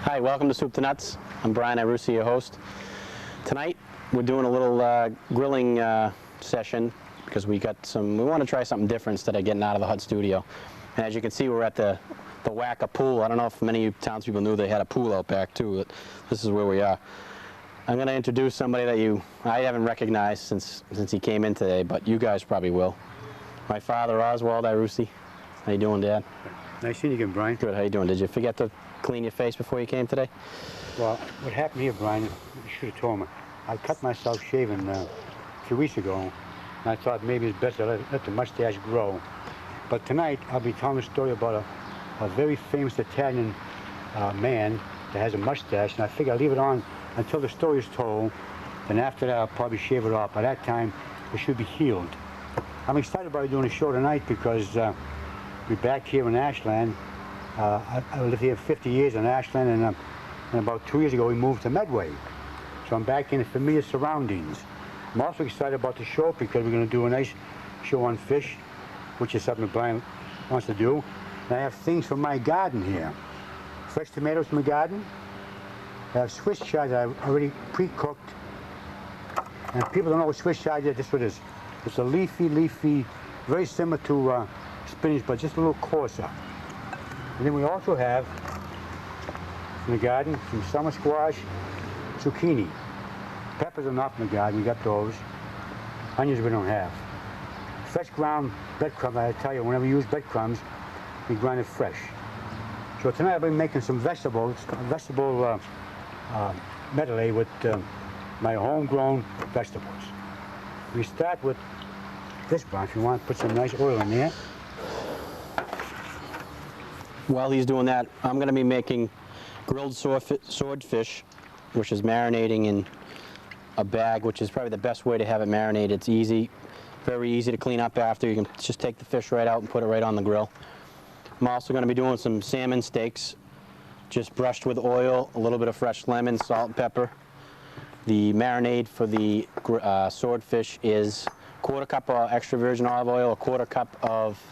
Hi, welcome to Soup to Nuts. I'm Brian Irucci, your host. Tonight we're doing a little grilling session because we want to try something different instead of getting out of the hot studio. And as you can see, we're at the WACA pool. I don't know if many of you townspeople knew they had a pool out back too, but this is where we are. I'm going to introduce somebody that I haven't recognized since he came in today, but you guys probably will. My father, Oswald Irucci. How you doing, Dad? Nice seeing you again, Brian. Good. How you doing? Did you forget to clean your face before you came today? Well, what happened here, Brian, you should have told me. I cut myself shaving a few weeks ago, and I thought maybe it's best to let the mustache grow. But tonight, I'll be telling a story about a very famous Italian man that has a mustache, and I figure I'll leave it on until the story is told, and after that, I'll probably shave it off. By that time, it should be healed. I'm excited about doing a show tonight because we're back here in Ashland. I lived here 50 years in Ashland, and about 2 years ago we moved to Medway. So I'm back in familiar surroundings. I'm also excited about the show because we're going to do a nice show on fish, which is something Brian wants to do. And I have things from my garden here. Fresh tomatoes from the garden. I have Swiss chard that I've already pre-cooked. And people don't know what Swiss chard is. This is what it is. It's a leafy, very similar to spinach, but just a little coarser. And then we also have, in the garden, some summer squash, zucchini. Peppers are not in the garden, we got those. Onions we don't have. Fresh ground breadcrumbs, I tell you, whenever you use breadcrumbs, we grind it fresh. So tonight I'll be making some vegetable medley with my homegrown vegetables. We start with this broth. If you want to put some nice oil in there. While he's doing that, I'm going to be making grilled swordfish, which is marinating in a bag, which is probably the best way to have it marinated. It's easy, very easy to clean up after. You can just take the fish right out and put it right on the grill. I'm also going to be doing some salmon steaks, just brushed with oil, a little bit of fresh lemon, salt, and pepper. The marinade for the swordfish is a quarter cup of extra virgin olive oil, a quarter cup of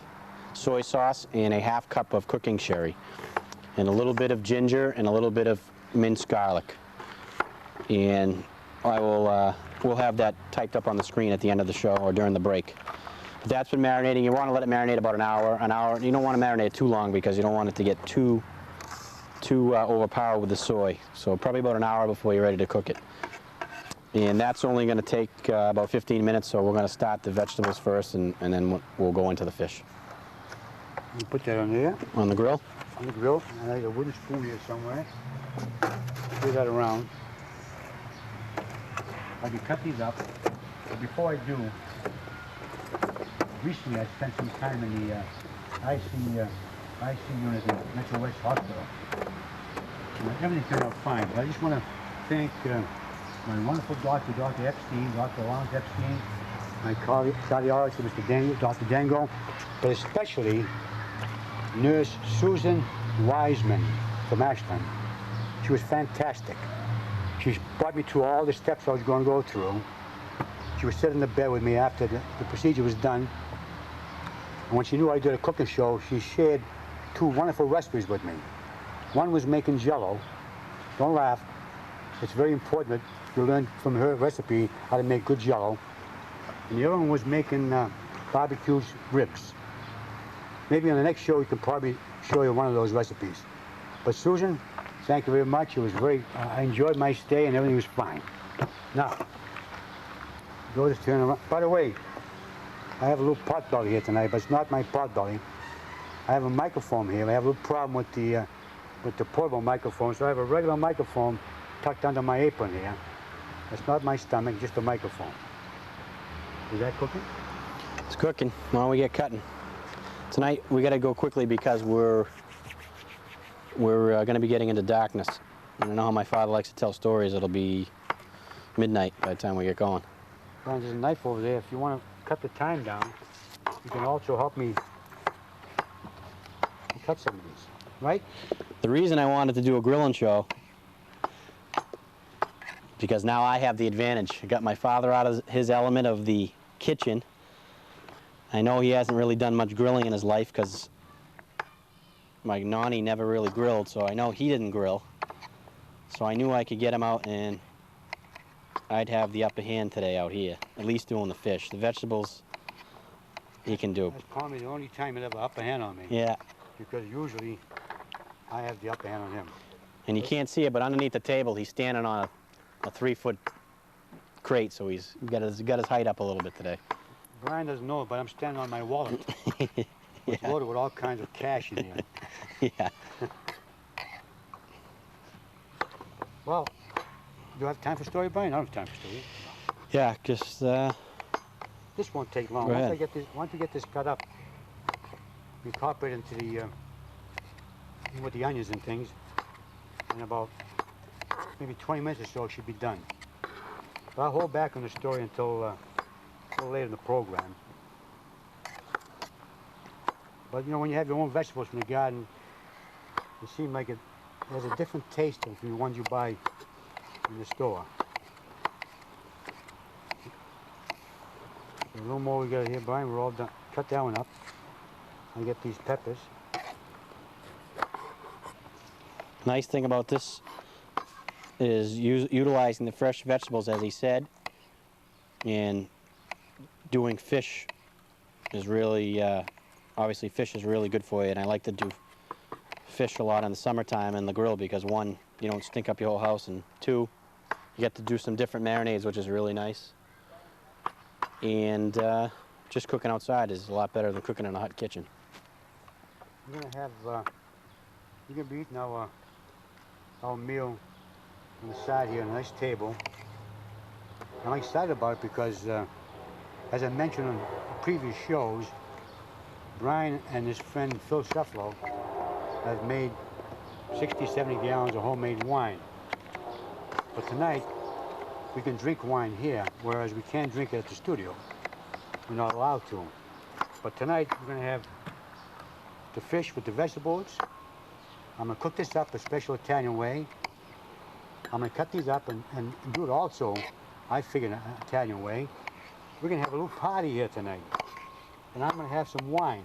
soy sauce, and a half cup of cooking sherry, and a little bit of ginger and a little bit of minced garlic. And we'll have that typed up on the screen at the end of the show or during the break. But that's been marinating. You want to let it marinate about an hour. You don't want to marinate it too long because you don't want it to get too overpowered with the soy. So probably about an hour before you're ready to cook it. And that's only going to take about 15 minutes, so we're going to start the vegetables first, and then we'll go into the fish. You put that on there. On the grill? On the grill. And I have a wooden spoon here somewhere. Stir that around. I can cut these up. But before I do, recently I spent some time in the IC unit in Metro West Hospital. And everything turned out fine. But I just want to thank my wonderful doctor, Dr. Epstein, Dr. Lawrence Epstein, my cardiologist, Mr. Daniel, Dr. Dango, but especially Nurse Susan Wiseman from Ashland. She was fantastic. She brought me through all the steps I was going to go through. She was sitting in the bed with me after the procedure was done. And when she knew I did a cooking show, she shared two wonderful recipes with me. One was making Jell-O. Don't laugh. It's very important that you learn from her recipe how to make good Jell-O. And the other one was making barbecue ribs. Maybe on the next show we can probably show you one of those recipes. But Susan, thank you very much. It was I enjoyed my stay and everything was fine. Now, go to turn around. By the way, I have a little pot belly here tonight, but it's not my pot belly. I have a microphone here. I have a little problem with the portable microphone, so I have a regular microphone tucked under my apron here. It's not my stomach, just a microphone. Is that cooking? It's cooking. Why don't we get cutting? Tonight we got to go quickly because we're going to be getting into darkness. I know how my father likes to tell stories. It'll be midnight by the time we get going. Brian, there's a knife over there. If you want to cut the time down, you can also help me cut some of these, right? The reason I wanted to do a grilling show because now I have the advantage. I got my father out of his element of the kitchen. I know he hasn't really done much grilling in his life because my Nani never really grilled, so I know he didn't grill. So I knew I could get him out and I'd have the upper hand today out here, at least doing the fish. The vegetables, he can do. That's probably the only time he'll have an upper hand on me. Yeah. Because usually I have the upper hand on him. And you can't see it, but underneath the table, he's standing on a 3-foot crate, so he's got his height up a little bit today. Brian doesn't know it, but I'm standing on my wallet. It's loaded with all kinds of cash in here. Yeah. Well, do you have time for story, Brian? I don't have time for story. Yeah, just This won't take long. Go Once ahead. once we get this cut up, we incorporate it into the with the onions and things. In about maybe 20 minutes or so, it should be done. But I'll hold back on the story until a little later in the program. But you know, when you have your own vegetables from the garden, it seems like it has a different taste than from the ones you buy in the store. A little more we got here, Brian. We're all done. Cut that one up. I'll get these peppers. nice thing about this is utilizing the fresh vegetables, as he said, and doing fish is really, obviously fish is really good for you, and I like to do fish a lot in the summertime in the grill because one, you don't stink up your whole house, and two, you get to do some different marinades, which is really nice. And just cooking outside is a lot better than cooking in a hot kitchen. We're gonna have, you're gonna be eating our meal on the side here, a nice table. I'm excited about it because, as I mentioned on previous shows, Brian and his friend Phil Shuffalo have made 60, 70 gallons of homemade wine. But tonight, we can drink wine here, whereas we can't drink it at the studio. We're not allowed to. But tonight, we're gonna have the fish with the vegetables. I'm gonna cook this up a special Italian way. I'm gonna cut these up and do it also, I figure, an Italian way. We're gonna have a little party here tonight. And I'm gonna have some wine.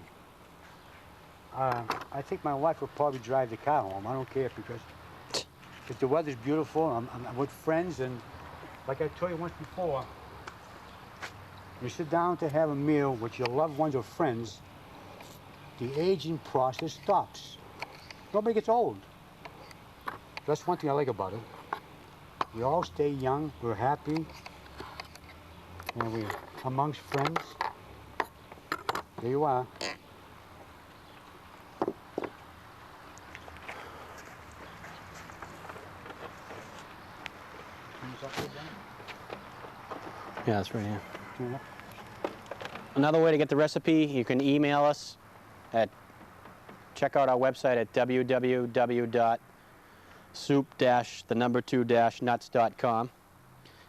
I think my wife will probably drive the car home. I don't care because if the weather's beautiful, I'm with friends, and like I told you once before, you sit down to have a meal with your loved ones or friends, the aging process stops. Nobody gets old. That's one thing I like about it. We all stay young, we're happy, and we're amongst friends. There you are. Yeah, that's right here. Another way to get the recipe, you can email us at, check out our website at www.soup-2-nuts.com.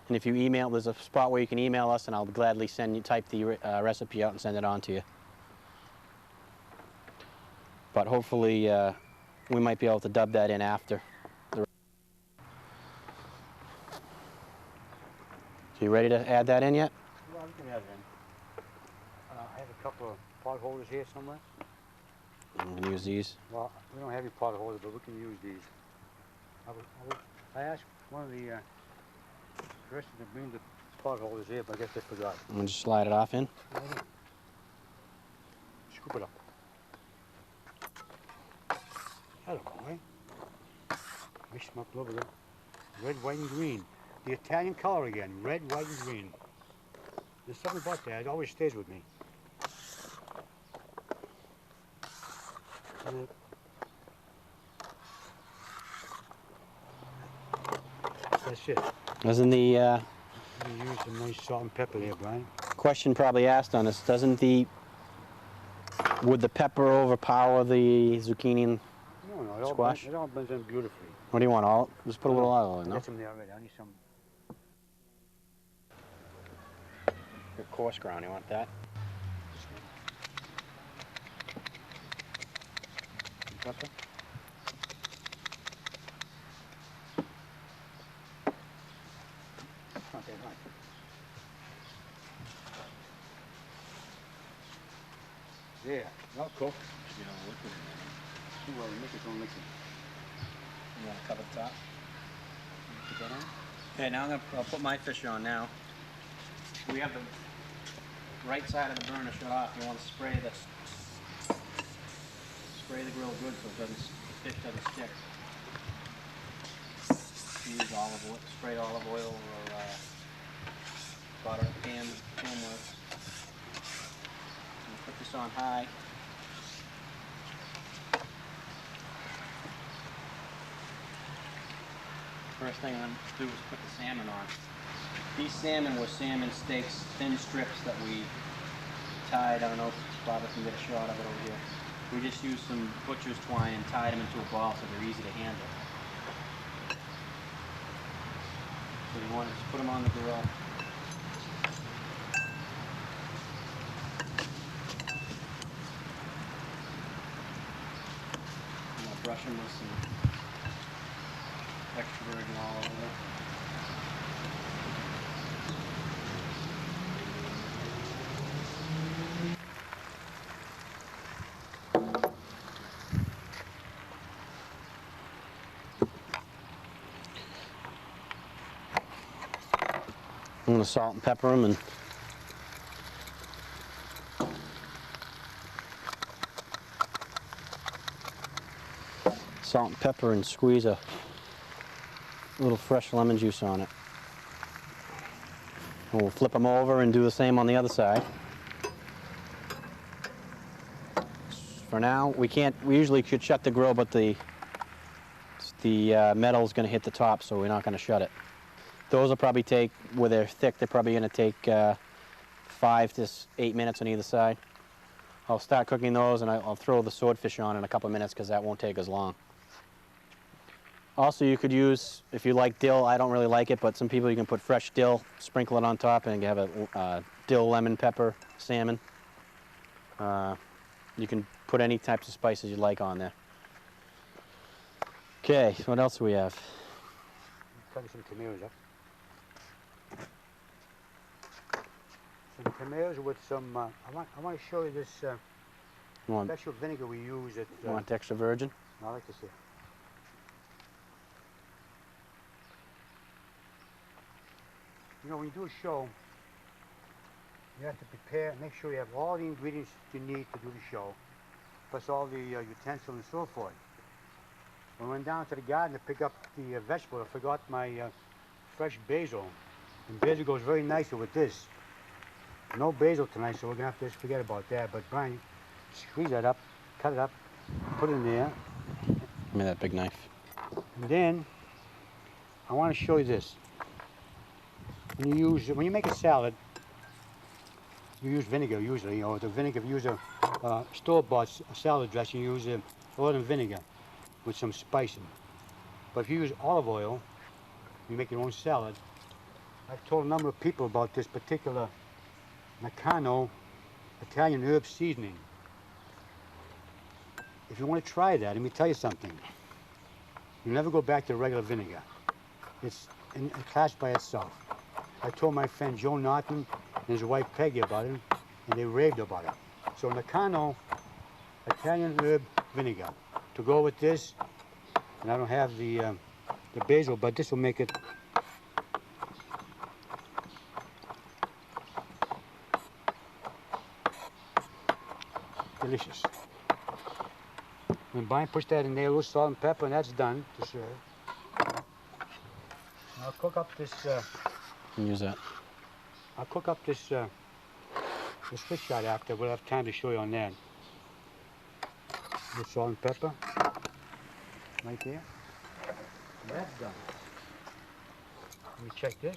And if you email, there's a spot where you can email us, and I'll gladly type the recipe out and send it on to you. But hopefully, we might be able to dub that in after. So you ready to add that in yet? Well, we can add it in. I have a couple of pot holders here somewhere. I'm going to use these. Well, we don't have any pot holders, but we can use these. I asked one of the person to bring the pot holders here, but I guess they forgot. I'm going to just slide it off in. Scoop it up. Hello, boy. Mix them up a little bit. Red, white, and green. The Italian color again. Red, white, and green. There's something about that. It always stays with me. That's it. Doesn't the I'm gonna use some nice salt and pepper there, Brian. question probably asked on us, would the pepper overpower the zucchini and No, squash? It all blends in beautifully. What do you want, all? Just put a little oil in, no? Get some there already. I need some. Your coarse ground, you want that? Pepper? Not that much. There. Now cook. You don't liquid in Too well, make it on liquid. You want to cover the top? Put that on. Okay, now I'll put my fish on now. We have the right side of the burner shut off. You want to spray the grill good so the fish doesn't stick. Use olive oil, spray olive oil or butter, pan works. Put this on high. First thing I'm going to do is put the salmon on. These salmon were salmon steaks, thin strips that we tied. I don't know if Bobby can get a shot of it over here. We just used some butcher's twine and tied them into a ball so they're easy to handle. So you want to just put them on the grill. And I'll brush them with some extra virgin olive oil. I'm going to salt and pepper them and squeeze a little fresh lemon juice on it. And we'll flip them over and do the same on the other side. For now, we usually could shut the grill, but the metal is going to hit the top, so we're not going to shut it. Those will probably take, where they're thick, they're probably going to take 5 to 8 minutes on either side. I'll start cooking those and I'll throw the swordfish on in a couple of minutes because that won't take as long. Also, you could use, if you like dill, I don't really like it, but some people you can put fresh dill, sprinkle it on top, and you have a dill, lemon, pepper, salmon. You can put any types of spices you like on there. Okay, what else do we have? Cut some tomatoes up. Some tomatoes with some, I want to show you this special vinegar we use at... You want extra virgin? I like to see it. You know, when you do a show, you have to prepare, make sure you have all the ingredients you need to do the show, plus all the utensils and so forth. When I went down to the garden to pick up the vegetable, I forgot my fresh basil. And basil goes very nicely with this. No basil tonight, so we're going to have to just forget about that. But Brian, squeeze that up, cut it up, put it in there. Give me that big knife. And then, I want to show you this. When you make a salad, you use vinegar usually, or the vinegar, if you use a store-bought salad dressing, you use oil and vinegar with some spicing. But if you use olive oil, you make your own salad. I've told a number of people about this particular Nakano Italian herb seasoning. If you want to try that, let me tell you something. You never go back to regular vinegar. It's in a class by itself. I told my friend Joe Norton and his wife Peggy about it, and they raved about it. So Nakano Italian herb vinegar to go with this, and I don't have the basil, but this will make it delicious. When Brian puts that in there, a little salt and pepper, and that's done to serve. I'll cook up this. Use that. I'll cook up this this fish shot after. We'll have time to show you on that. The salt and pepper, right there. And that's done. Let me check this.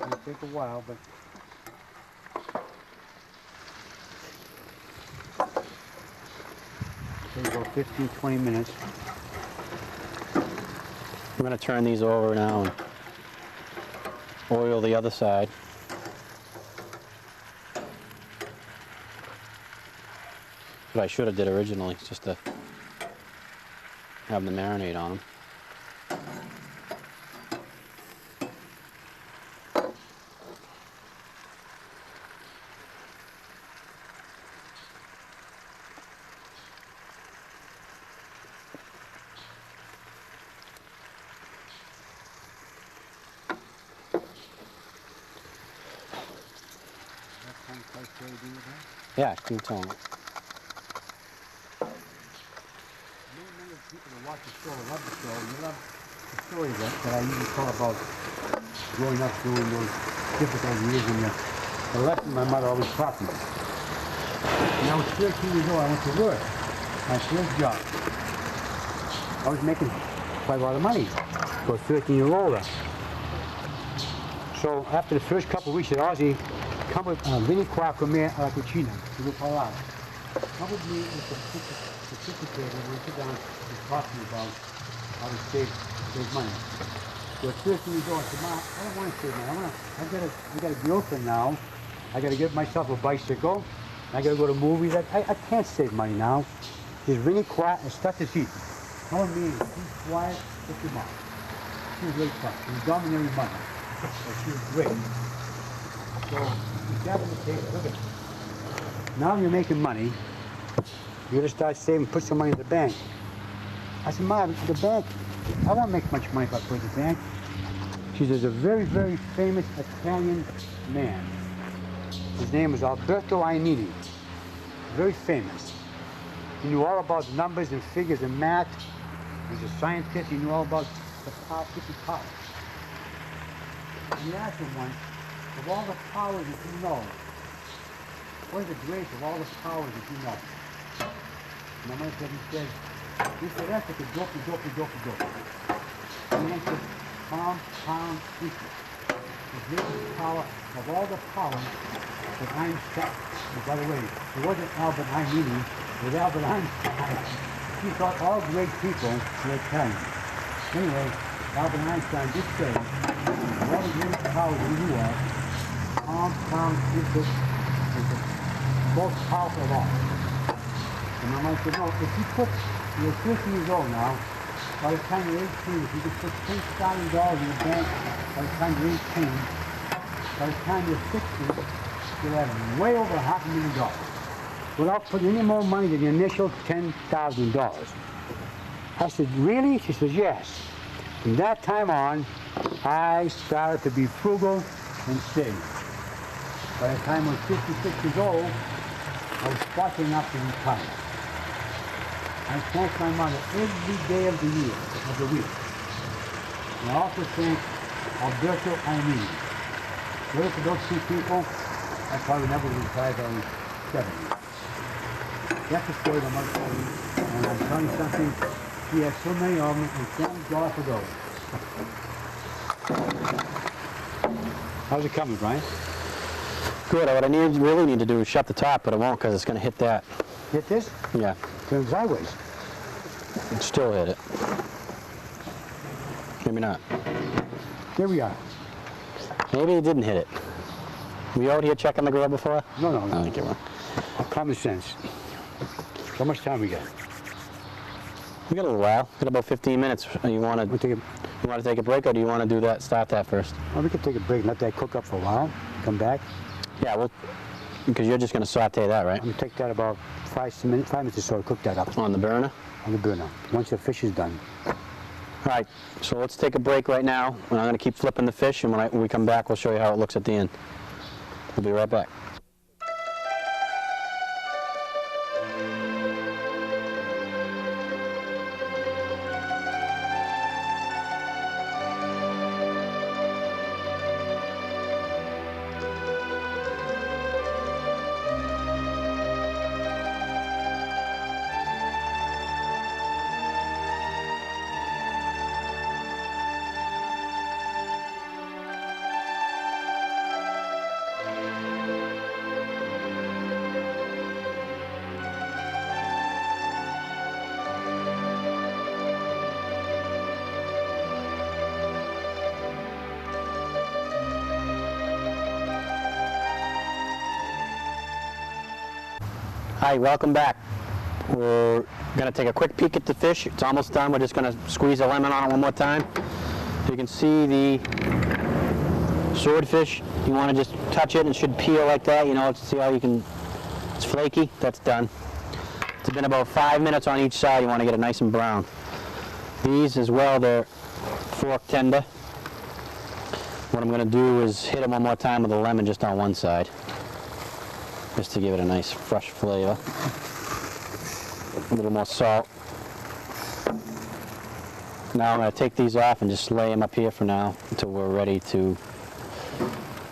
It'll take a while, but it'll go 15, 20 minutes. I'm going to turn these over now and oil the other side. What I should have did originally, just to have the marinade on them. Yeah, keep telling it. Many people that watch the show love the show. You love the stories that I usually tell about growing up during those difficult years and the lesson my mother always taught me. When I was 13 years old, I went to work. My first job. I was making quite a lot of money for a 13-year-old. So after the first couple of weeks at Aussie, come with Vinny Quacquamere a la cucina, to do parlare. Come with me with the certificate and we'll sit down and talk to you about how to save money. So at 13 years old, I said, Mom, I don't want to save money. I got a girlfriend now. I got to get myself a bicycle. I got to go to movies. I can't save money now. She's Vinny Quack and start to see. Come with me and keep quiet with your mom. She was really tough. She was a domineering mother. But she was great. So you got to take a look at it. Now you're making money. You're going to start saving, put some money in the bank. I said, Mom, the bank, I won't make much money if I put it in the bank. She says, a very, very famous Italian man. His name was Alberto Ainini. Very famous. He knew all about numbers and figures and math. He was a scientist. He knew all about the power, 50 powers. And he asked him once, of all the powers that you know, what is the greatest of all the powers that you know? And my mother said, he said, that's like a dope. And he answered, pound, equal. The greatest power of all the powers that Einstein, and by the way, it wasn't Albert Einstein, it was Albert Einstein. He thought all great people were Italian. Anyway, Albert Einstein did say, all the greatest powers that you are, pound, equal, is the most powerful of all. And my mother said, no, if you put, you're 13 years old now, by the time you're 18, if you just put $10,000 in the bank, by the time you're 18, by the time you're 60, you'll have way over $500,000 without putting any more money than the initial $10,000. I said, really? She says, yes. From that time on, I started to be frugal and save. By the time I was 56 years old, I was fortunate enough to retire. I thank my mother every day of the year, of the week. And I also thank Alberto Ainini. Whether for those two people, I probably never would have retired on 70. That's the story my mother told me. And I'm telling you something, she has so many of them, and thank God for those. How's it coming, Brian? Good. What I really need to do is shut the top, but it won't because it's going to hit that. Hit this? Yeah. Turn sideways. It still hit it. Maybe not. There we are. Maybe it didn't hit it. Were you out here checking the grill before? No. I think you were. Common sense. How much time we got? We got a little while. We got about 15 minutes. You want to take a break, or do you want to do that? Start that first. Well, we could take a break and let that cook up for a while. Come back. Yeah, well, because you're just going to saute that, right? I'm gonna take that about 5 minutes or so to cook that up. On the burner? On the burner. Once the fish is done. All right, so let's take a break right now, and I'm going to keep flipping the fish, and when we come back, we'll show you how it looks at the end. We'll be right back. Hi, welcome back. We're going to take a quick peek at the fish. It's almost done. We're just going to squeeze a lemon on it one more time. You can see the swordfish. You want to just touch it and it should peel like that. You know, see how you can, it's flaky. That's done. It's been about 5 minutes on each side. You want to get it nice and brown. These as well, they're fork tender. What I'm going to do is hit them one more time with a lemon just on one side. just to give it a nice fresh flavor. A little more salt. Now I'm going to take these off and just lay them up here for now until we're ready to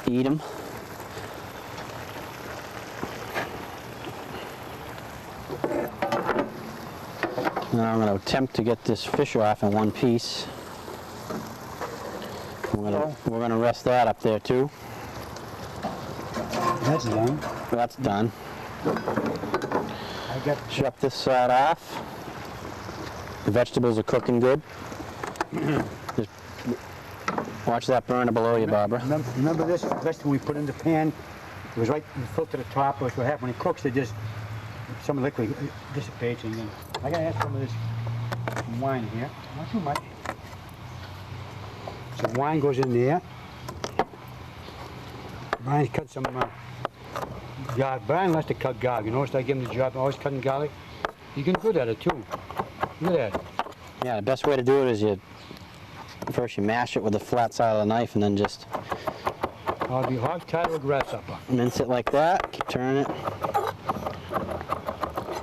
eat them. Now I'm going to attempt to get this fish off in one piece. We're going to rest that up there too. That's done. That's done. I got Shut this side off. The vegetables are cooking good. Just watch that burner below you, Barbara. Remember this vegetable we put in the pan? It was right filled to the top. What happens when it cooks? It just some liquid dissipates, and then I gotta add some of this wine here. Not too much. Some wine goes in there. Brian cut some garlic. Brian likes to cut garlic. You notice I give him the job. Always cutting garlic. He's getting good at it too. Look at that. Yeah, the best way to do it is first you mash it with the flat side of the knife and then just I'll be hog-tied or grasshopper. mince it like that. Keep turning it.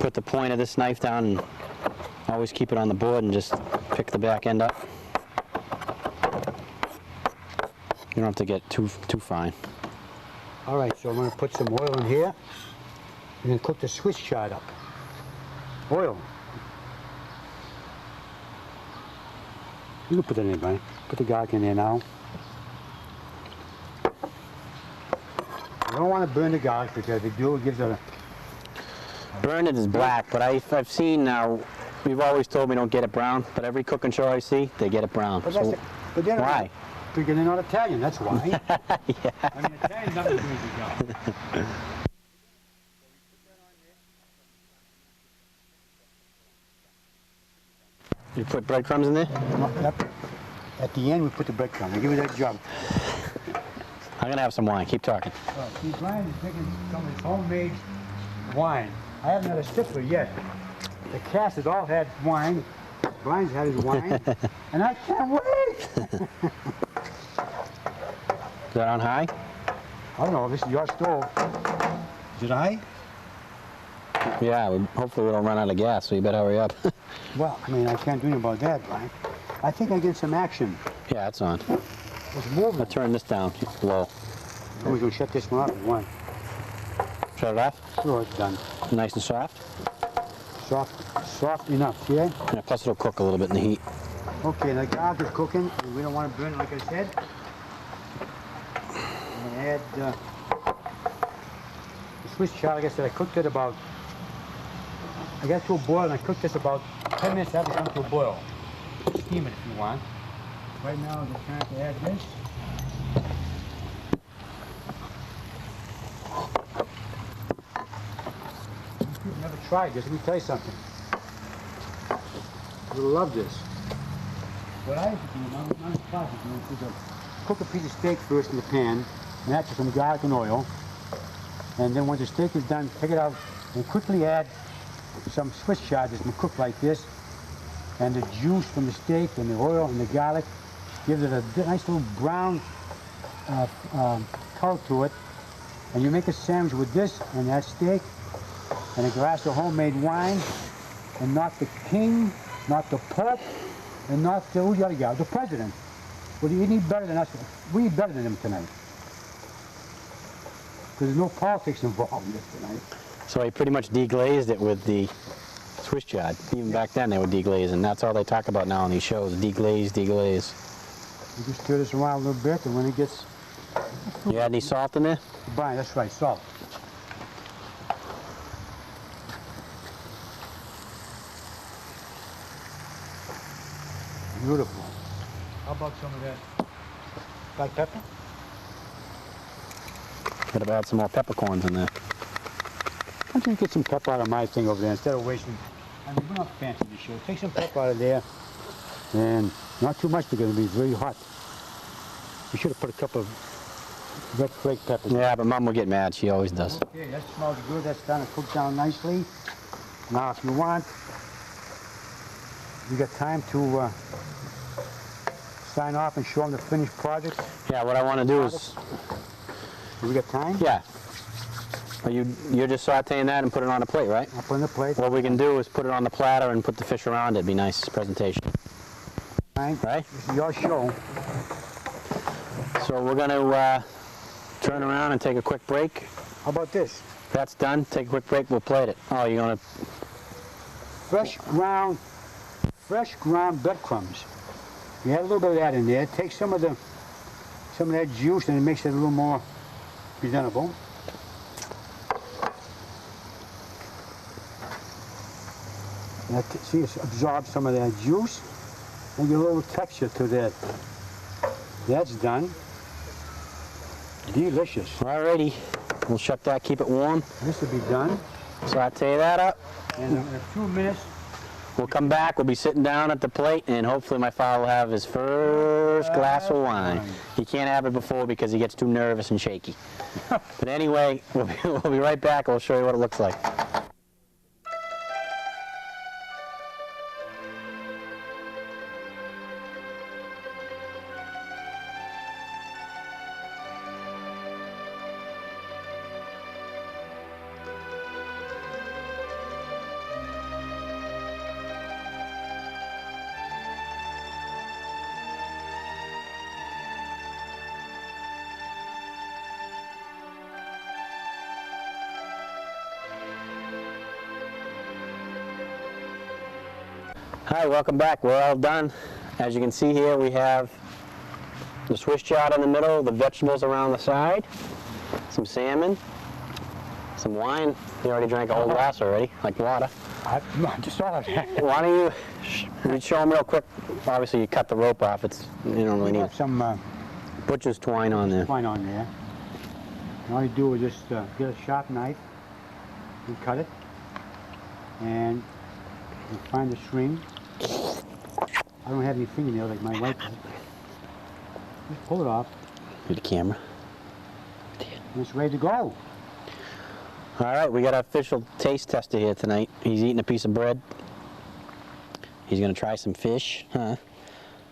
Put the point of this knife down and always keep it on the board and just pick the back end up. You don't have to get too fine. All right, so I'm going to put some oil in here and then cook the Swiss chard up. Oil. You can put that in there, Brian. Put the garlic in there now. You don't want to burn the garlic because if you do, it gives it a... Burn it is black, but I've seen now, you've always told me don't get it brown, but every cooking show I see, they get it brown. But, So but they're why? Because they're not Italian, that's why. Yeah. I mean, Italians never burn the garlic. You put breadcrumbs in there? Yep. At the end, we put the breadcrumb. I give you that job. I'm going to have some wine. Keep talking. See, Brian is making some of his homemade wine. I haven't had a sipper yet. The cast has all had wine. Brian's had his wine, and I can't wait. Is that on high? I don't know. This is your stove. Is it high? Yeah, hopefully we don't run out of gas, so you better hurry up. Well, I mean, I can't do anything about that, Brian. I think I get some action. Yeah, it's on. It's moving. I'll turn this down low. We're going to shut this one off in one. Shut it off. Sure, it's done. Nice and soft. Soft enough, yeah? Yeah, plus it'll cook a little bit in the heat. Okay, the garlic is cooking, and we don't want to burn it, like I said. I'm going to add the Swiss chard. Like I said, I cooked it about, I got to a boil, and I cooked this about 10 minutes after it comes to a boil. Steam it if you want. Right now, it's time to add this. You've never tried this. Let me tell you something. You'll love this. What I used to do, I'm classic, is to cook a piece of steak first in the pan, and add some garlic and oil. And then once the steak is done, take it out and quickly add some Swiss chard that's been cooked like this. And the juice from the steak and the oil and the garlic gives it a nice little brown color to it. And you make a sandwich with this and that steak and a glass of homemade wine, and not the king, not the pope, and not the, who's the other guy, the president. Well, you need better than us. We eat better than them tonight. Because there's no politics involved in this tonight. So he pretty much deglazed it with the Swiss chard. Even back then they were deglazing. That's all they talk about now on these shows. Deglaze, deglaze. You just stir this around a little bit, and when it gets... You add any salt in there? Brian, that's right, salt. Beautiful. How about some of that black pepper? Could have added some more peppercorns in there. Why don't you get some pepper out of my thing over there instead of wasting... I mean, we're not fancy this show. Take some pepper out of there, and not too much because it'll be very hot. We should have put a couple of red flake peppers. Yeah, but Mom will get mad. She always does. Okay, that smells good. That's done. It cooked down nicely. Now, if you want, you got time to sign off and show them the finished project. Yeah, what I want to do is... Have we got time? Yeah. You're just sauteing that and put it on a plate, right? I'll put it on the plate. What we can do is put it on the platter and put the fish around it. It'd be nice presentation. Right? Right? This is your show. So we're going to turn around and take a quick break. How about this? If that's done, take a quick break, we'll plate it. Oh, you're going to... Fresh ground breadcrumbs. You add a little bit of that in there. Take some of that juice and it makes it a little more presentable. Now, see, it absorbs some of that juice and get a little texture to that. That's done. Delicious. Alrighty. We'll shut that, keep it warm. This will be done. Saute that up. And in a few minutes, We'll come back, we'll be sitting down at the plate, and hopefully my father will have his first glass of wine. He can't have it before because he gets too nervous and shaky. But anyway, we'll be right back, we'll show you what it looks like. Hi, welcome back. We're all done. As you can see here, we have the Swiss chard in the middle, the vegetables around the side, some salmon, some wine. You already drank a whole glass already, like water. I just saw that. Why don't you show them real quick? Obviously, you cut the rope off. You don't really need some butcher's twine on there. twine on there. And all you do is just get a sharp knife and cut it. And you find the string. I don't have any fingernails like my wife does. Just pull it off. Need the camera. And it's ready to go. All right, we got our official taste tester here tonight. He's eating a piece of bread. He's gonna try some fish, huh?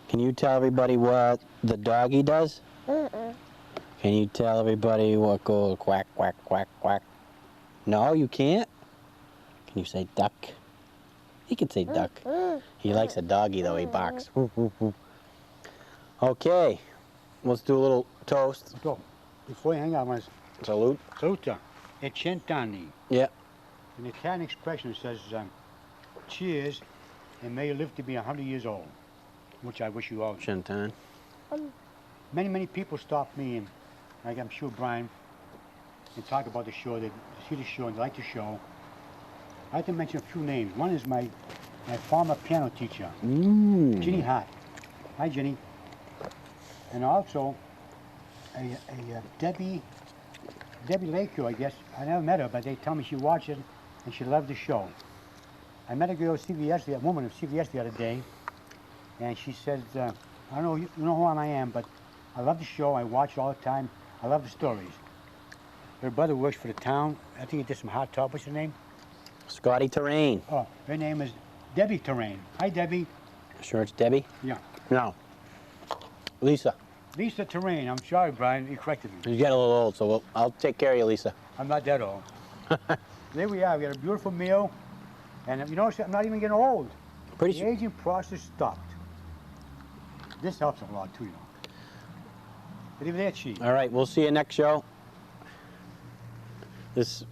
Can you tell everybody what the doggy does? Can you tell everybody what goes quack, quack, quack, quack? No, you can't? Can you say duck? He can say duck. He likes a doggy though, he barks. Okay, let's do a little toast. So, before you hang out, I want to Salute. saluta e cent'anni. Yeah. An Italian expression says, cheers, and may you live to be 100 years old, which I wish you all. Shintan. Many people stop me, and like I'm sure Brian, and talk about the show, they see the show and they like the show. I have to mention a few names. One is my former piano teacher, Ginny Hart. Hi, Ginny. And also a Debbie Lakeview, I guess. I never met her, but they tell me she watches it and she loved the show. I met a girl at CVS, a woman at CVS the other day, and she said, I don't know, you know who I am, but I love the show. I watch it all the time. I love the stories. Her brother works for the town. I think he did some hot tub. What's her name? Scotty Terrain. Oh, her name is Debbie Terrain. Hi, Debbie. Sure it's Debbie? Yeah. No. Lisa. Lisa Terrain. I'm sorry, Brian. You corrected me. You get a little old, so I'll take care of you, Lisa. I'm not that old. There we are. We had a beautiful meal. And you know, I'm not even getting old. Pretty The aging process stopped. This helps a lot, too, you know. Arrivederci. All right, we'll see you next show.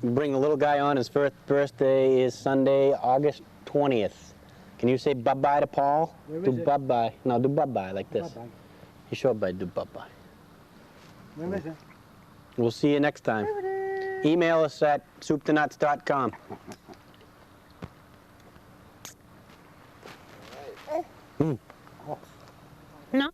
Bring the little guy on. His first birthday is Sunday, August 20th. Can you say bye-bye to Paul? Where do is it? bye-bye. No, do bye-bye like this. Bye-bye. You show bye, do bye-bye. Where is it? We'll see you next time. Email us at souptonuts.com. No?